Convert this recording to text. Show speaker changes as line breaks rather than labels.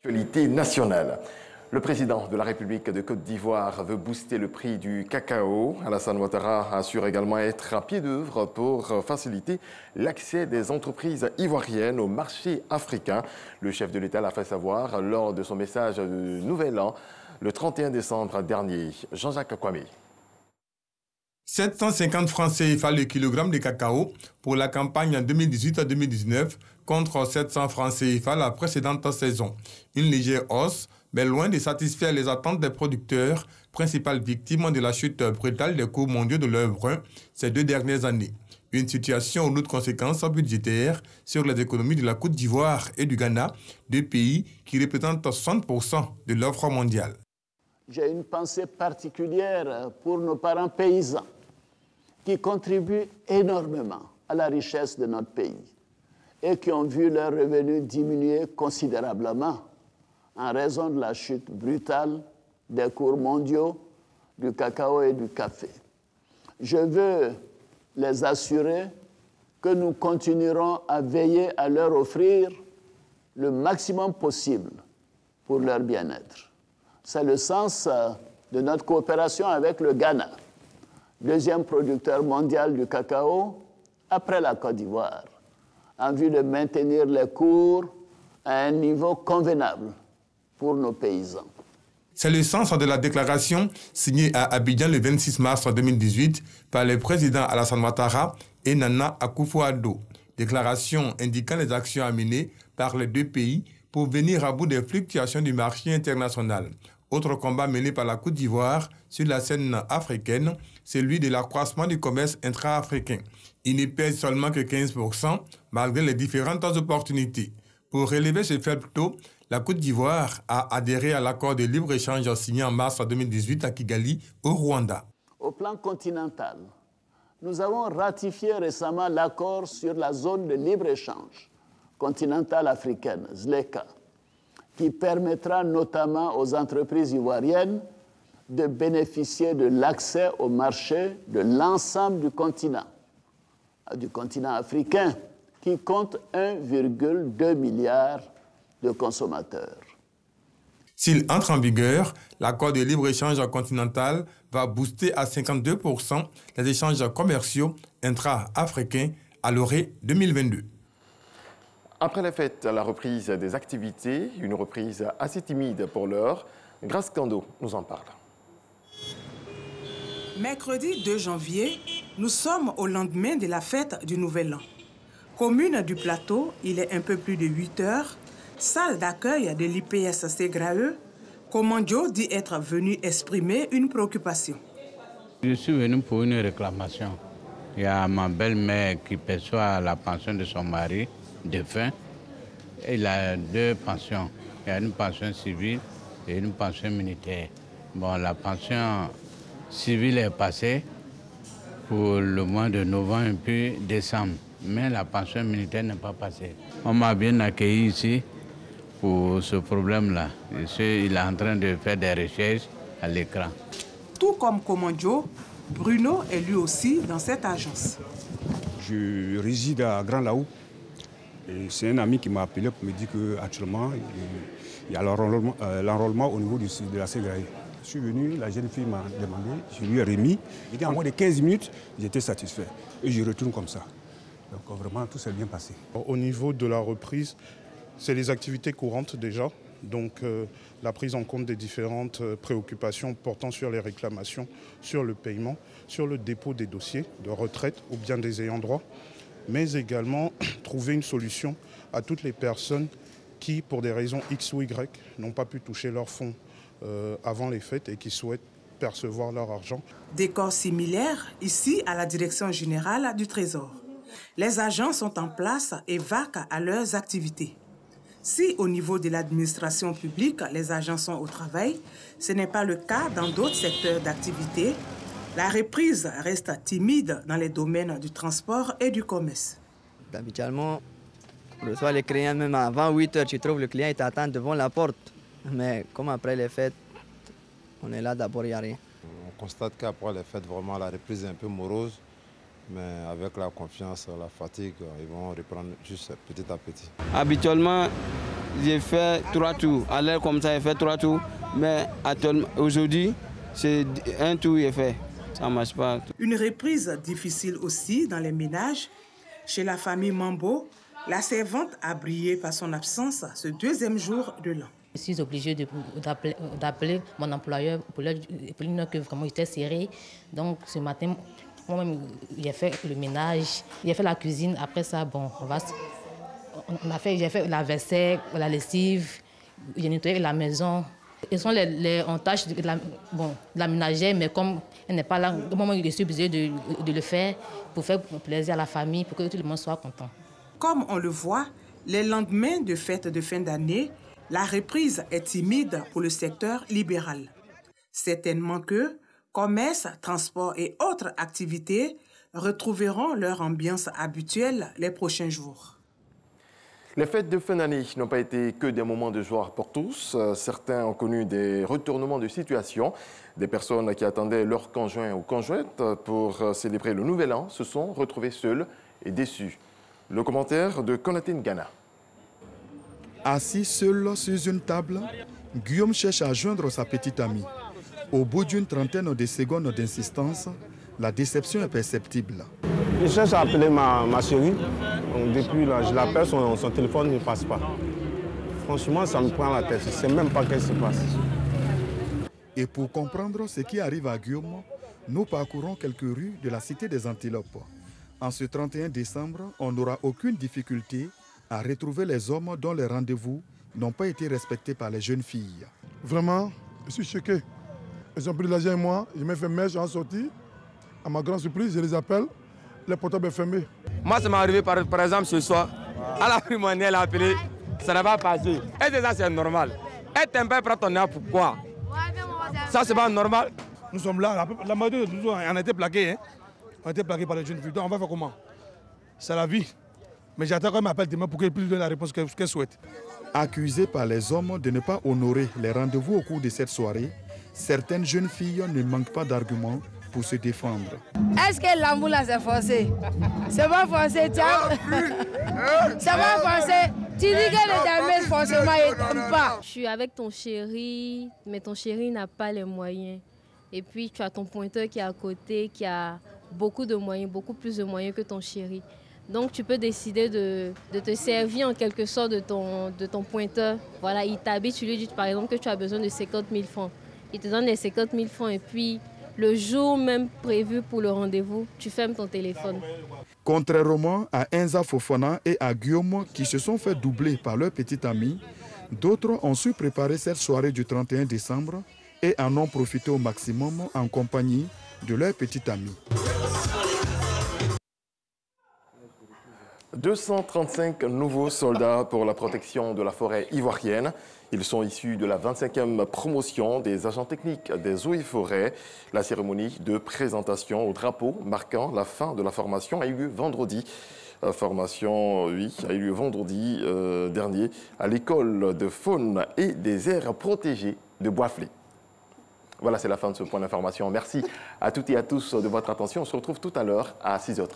Actualité nationale. Le président de la République de Côte d'Ivoire veut booster le prix du cacao. Alassane Ouattara assure également être à pied d'œuvre pour faciliter l'accès des entreprises ivoiriennes au marché africain. Le chef de l'État l'a fait savoir lors de son message de Nouvel An le 31 décembre dernier. Jean-Jacques Kwame.
750 francs CFA le kilogramme de cacao pour la campagne 2018-2019 contre 700 francs CFA la précédente saison. Une légère hausse, mais loin de satisfaire les attentes des producteurs, principales victimes de la chute brutale des cours mondiaux de l'œuf brun ces 2 dernières années. Une situation aux lourdes conséquences budgétaires sur les économies de la Côte d'Ivoire et du Ghana, 2 pays qui représentent 60% de l'offre mondiale.
J'ai une pensée particulière pour nos parents paysans qui contribuent énormément à la richesse de notre pays et qui ont vu leurs revenus diminuer considérablement en raison de la chute brutale des cours mondiaux du cacao et du café. Je veux les assurer que nous continuerons à veiller à leur offrir le maximum possible pour leur bien-être. C'est le sens de notre coopération avec le Ghana, deuxième producteur mondial du cacao après la Côte d'Ivoire, en vue de maintenir les cours à un niveau convenable pour nos paysans.
C'est le sens de la déclaration signée à Abidjan le 26 mars 2018 par le président Alassane Ouattara et Nana Akufo-Addo. Déclaration indiquant les actions à mener par les 2 pays pour venir à bout des fluctuations du marché international. Autre combat mené par la Côte d'Ivoire sur la scène africaine, celui de l'accroissement du commerce intra-africain. Il ne pèse seulement que 15% malgré les différentes opportunités. Pour relever ce faible taux, la Côte d'Ivoire a adhéré à l'accord de libre-échange signé en mars 2018 à Kigali, au Rwanda.
Au plan continental, nous avons ratifié récemment l'accord sur la zone de libre-échange continentale africaine, ZLECA, qui permettra notamment aux entreprises ivoiriennes de bénéficier de l'accès au marché de l'ensemble du continent africain, qui compte 1,2 milliard de consommateurs.
S'il entre en vigueur, l'accord de libre-échange continental va booster à 52% les échanges commerciaux intra-africains à l'orée 2022.
Après la fête, la reprise des activités, une reprise assez timide pour l'heure. Grace Kando nous en parle.
Mercredi 2 janvier, nous sommes au lendemain de la fête du Nouvel An. Commune du Plateau, il est un peu plus de 8 heures. Salle d'accueil de l'IPS Ségraeux, Komandio dit être venu exprimer une préoccupation.
Je suis venu pour une réclamation. Il y a ma belle-mère qui perçoit la pension de son mari défunt. Il a 2 pensions. Il y a une pension civile et une pension militaire. Bon, la pension civile est passée pour le mois de novembre et puis décembre. Mais la pension militaire n'est pas passée. On m'a bien accueilli ici pour ce problème-là. Il est en train de faire des recherches à l'écran.
Tout comme Komandio, Bruno est lui aussi dans cette agence.
Je réside à Grand Laou. C'est un ami qui m'a appelé pour me dire qu'actuellement, il y a l'enrôlement au niveau de la Ségraïe. Je suis venu, la jeune fille m'a demandé, je lui ai remis. Il dit en moins de 15 minutes, j'étais satisfait. Et je retourne comme ça. Donc vraiment, tout s'est bien passé.
Au niveau de la reprise, c'est les activités courantes déjà. Donc la prise en compte des différentes préoccupations portant sur les réclamations, sur le paiement, sur le dépôt des dossiers de retraite ou bien des ayants droit, mais également trouver une solution à toutes les personnes qui, pour des raisons X ou Y, n'ont pas pu toucher leurs fonds avant les fêtes et qui souhaitent percevoir leur argent.
Décor similaire ici à la Direction générale du Trésor. Les agents sont en place et vaquent à leurs activités. Si au niveau de l'administration publique, les agents sont au travail, ce n'est pas le cas dans d'autres secteurs d'activité. La reprise reste timide dans les domaines du transport et du commerce.
Habituellement, on reçoit les clients même avant 8 heures. Tu trouves le client est t'attend devant la porte. Mais comme après les fêtes, on est là d'abord, il n'y a rien.
On constate qu'après les fêtes, vraiment, la reprise est un peu morose. Mais avec la confiance, la fatigue, ils vont reprendre juste petit à petit.
Habituellement, j'ai fait 3 tours. À l'air comme ça, j'ai fait 3 tours. Mais aujourd'hui, c'est un tour est fait. Ça ne marche pas.
Une reprise difficile aussi dans les ménages. Chez la famille Mambo, la servante a brillé par son absence ce 2e jour de l'an.
Je suis obligée d'appeler mon employeur pour lui dire que vraiment j'étais serrée. Donc ce matin, moi-même, j'ai fait le ménage, j'ai fait la cuisine. Après ça, bon, j'ai fait la vaisselle, la lessive, j'ai nettoyé la maison. Ils sont les tâches de la ménagère, mais comme elle n'est pas là, moi, je suis obligée de le faire pour faire plaisir à la famille, pour que tout le monde soit content.
Comme on le voit, les lendemains de fêtes de fin d'année, la reprise est timide pour le secteur libéral. Certainement que commerce, transport et autres activités retrouveront leur ambiance habituelle les prochains jours.
Les fêtes de fin d'année n'ont pas été que des moments de joie pour tous. Certains ont connu des retournements de situation. Des personnes qui attendaient leur conjoint ou conjointe pour célébrer le Nouvel An se sont retrouvées seules et déçues. Le commentaire de Konatine Ghana.
Assis seul sur une table, Guillaume cherche à joindre sa petite amie. Au bout d'une trentaine de secondes d'insistance, la déception est perceptible.
Je cherche à appeler ma chérie. Donc depuis là, je l'appelle, son téléphone ne passe pas. Franchement, ça me prend la tête. Je ne sais même pas ce qui se passe.
Et pour comprendre ce qui arrive à Guillaume, nous parcourons quelques rues de la cité des Antilopes. En ce 31 décembre, on n'aura aucune difficulté à retrouver les hommes dont les rendez-vous n'ont pas été respectés par les jeunes filles.
Vraiment, je suis choqué. Ils ont pris l'argent et moi, je me fais mèche en sortie. À ma grande surprise, je les appelle, le portable est fermé.
Moi, ça m'est arrivé par exemple ce soir. À la primonière, elle a appelé, ça n'a pas passé. Et déjà, c'est normal. Et t'aimes pas prendre ton air, pourquoi? Ça, c'est pas normal.
Nous sommes là, la majorité de nous, on a été plaqués. Hein? On a été plaqués par les jeunes filles. Donc, on va faire comment? C'est la vie. Mais j'attends qu'elle m'appelle demain pour qu'elle puisse donner la réponse qu'elle souhaite.
Accusées par les hommes de ne pas honorer les rendez-vous au cours de cette soirée, certaines jeunes filles ne manquent pas d'arguments pour se défendre.
Est-ce que l'ambulance est forcée? C'est pas forcé, tiens. C'est pas forcé. Tu dis que le damage forcément il t'aime pas.
Je suis avec ton chéri, mais ton chéri n'a pas les moyens. Et puis tu as ton pointeur qui est à côté, qui a beaucoup de moyens, beaucoup plus de moyens que ton chéri. Donc tu peux décider de te servir en quelque sorte de ton pointeur. Voilà, il t'habite, tu lui dis par exemple que tu as besoin de 50 000 francs. Il te donne les 50 000 francs et puis le jour même prévu pour le rendez-vous, tu fermes ton téléphone.
Contrairement à Enza Fofana et à Guillaume qui se sont fait doubler par leur petite amie, d'autres ont su préparer cette soirée du 31 décembre et en ont profité au maximum en compagnie de leur petite amie.
235 nouveaux soldats pour la protection de la forêt ivoirienne. Ils sont issus de la 25e promotion des agents techniques des eaux et forêts. La cérémonie de présentation au drapeau marquant la fin de la formation a eu lieu vendredi. A eu lieu vendredi dernier à l'école de faune et des aires protégées de Boisflé. Voilà, c'est la fin de ce point d'information. Merci à toutes et à tous de votre attention. On se retrouve tout à l'heure à 6h30.